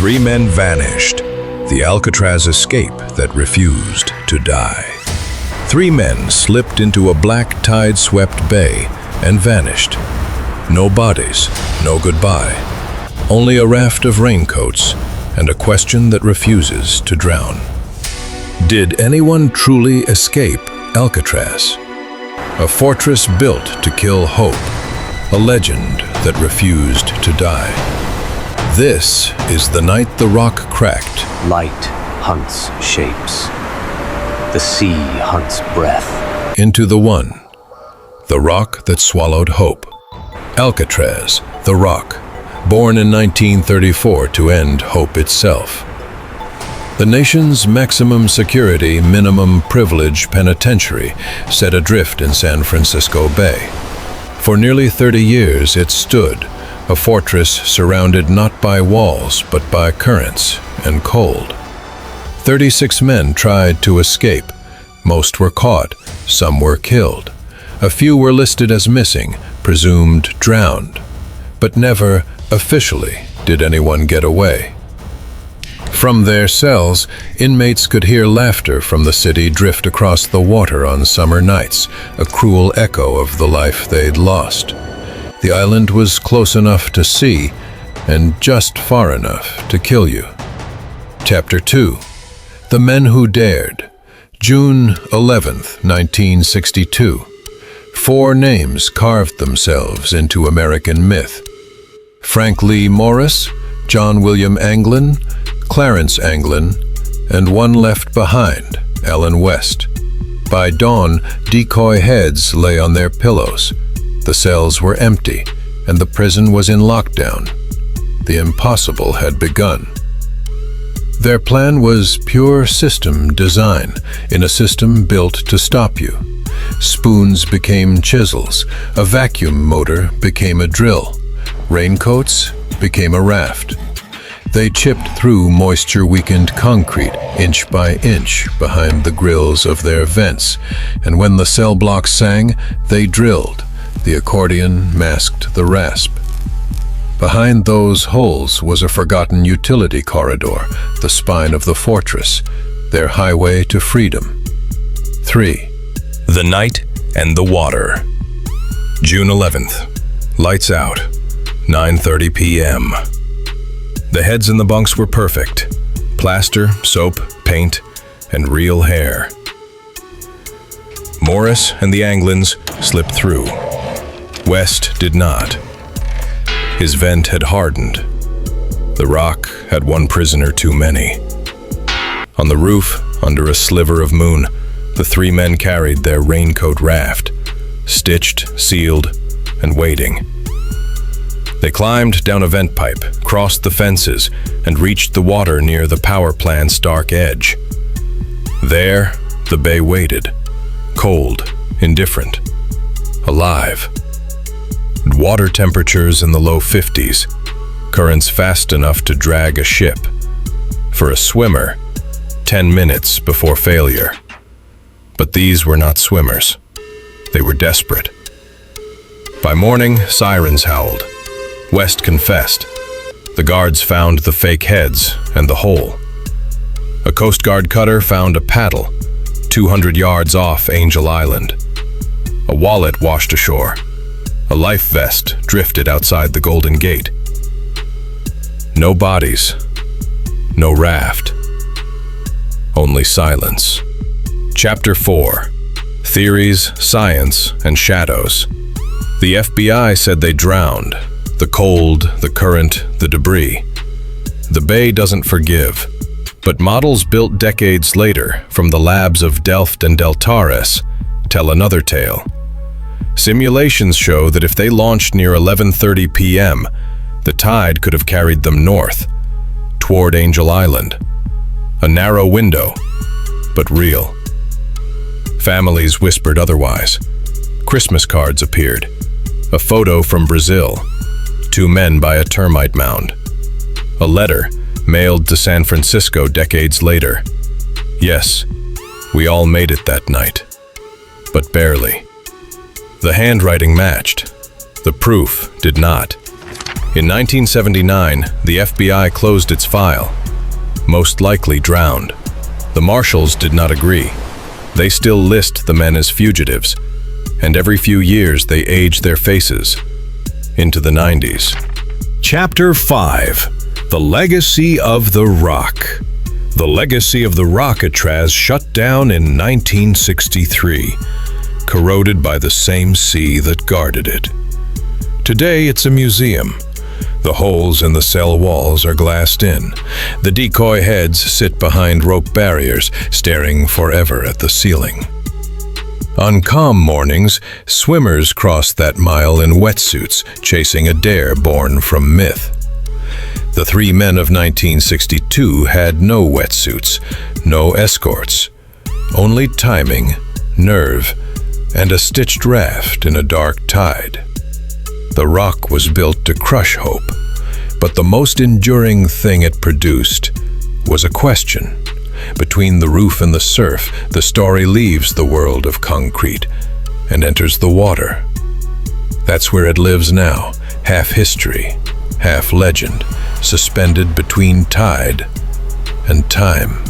Three men vanished. The Alcatraz escape that refused to die. Three men slipped into a black tide-swept bay and vanished. No bodies, no goodbye. Only a raft of raincoats and a question that refuses to drown. Did anyone truly escape Alcatraz? A fortress built to kill hope, a legend that refused to die. This is the night the rock cracked. Light hunts shapes. The sea hunts breath. Into the one, the rock that swallowed hope. Alcatraz, the rock, born in 1934 to end hope itself. The nation's maximum security, minimum privilege penitentiary set adrift in San Francisco Bay. For nearly 30 years it stood, a fortress surrounded not by walls but by currents and cold. 36 men tried to escape. Most were caught, some were killed. A few were listed as missing, presumed drowned. But never, officially, did anyone get away. From their cells, inmates could hear laughter from the city drift across the water on summer nights, a cruel echo of the life they'd lost. The island was close enough to see, and just far enough to kill you. Chapter 2. The Men Who Dared. June 11th, 1962. 4 names carved themselves into American myth. Frank Lee Morris, John William Anglin, Clarence Anglin, and one left behind, Ellen West. By dawn, decoy heads lay on their pillows. The cells were empty, and the prison was in lockdown. The impossible had begun. Their plan was pure system design, in a system built to stop you. Spoons became chisels, a vacuum motor became a drill, raincoats became a raft. They chipped through moisture-weakened concrete, inch by inch, behind the grills of their vents, and when the cell blocks sang, they drilled. The accordion masked the rasp. Behind those holes was a forgotten utility corridor, the spine of the fortress, their highway to freedom. 3. The Night and the Water. June 11th. Lights out. 9:30 p.m. The heads in the bunks were perfect. Plaster, soap, paint, and real hair. Morris and the Anglins slipped through. West did not. His vent had hardened. The rock had one prisoner too many. On the roof, under a sliver of moon, the 3 men carried their raincoat raft, stitched, sealed, and waiting. They climbed down a vent pipe, crossed the fences, and reached the water near the power plant's dark edge. There, the bay waited, cold, indifferent, alive. Water temperatures in the low 50s, currents fast enough to drag a ship. For a swimmer, 10 minutes before failure. But these were not swimmers. They were desperate. By morning, sirens howled. West confessed. The guards found the fake heads and the hole. A Coast Guard cutter found a paddle, 200 yards off Angel Island. A wallet washed ashore. A life vest drifted outside the Golden Gate. No bodies, no raft, only silence. Chapter 4. Theories, Science, and Shadows. The FBI said they drowned. The cold, the current, the debris. The bay doesn't forgive. But models built decades later from the labs of Delft and Deltares tell another tale. Simulations show that if they launched near 11:30 p.m., the tide could have carried them north, toward Angel Island. A narrow window, but real. Families whispered otherwise. Christmas cards appeared. A photo from Brazil. 2 men by a termite mound. A letter mailed to San Francisco decades later. Yes, we all made it that night, but barely. The handwriting matched. The proof did not. In 1979, the FBI closed its file, most likely drowned. The marshals did not agree. They still list the men as fugitives, and every few years they age their faces into the 90s. Chapter 5: The Legacy of the Rock. The legacy of the Alcatraz shut down in 1963, corroded by the same sea that guarded it. Today it's a museum. The holes in the cell walls are glassed in. The decoy heads sit behind rope barriers, staring forever at the ceiling. On calm mornings, swimmers cross that mile in wetsuits, chasing a dare born from myth. The three men of 1962 had no wetsuits, no escorts, only timing, nerve, and a stitched raft in a dark tide. The rock was built to crush hope, but the most enduring thing it produced was a question. Between the roof and the surf, the story leaves the world of concrete and enters the water. That's where it lives now, half history, half legend, suspended between tide and time.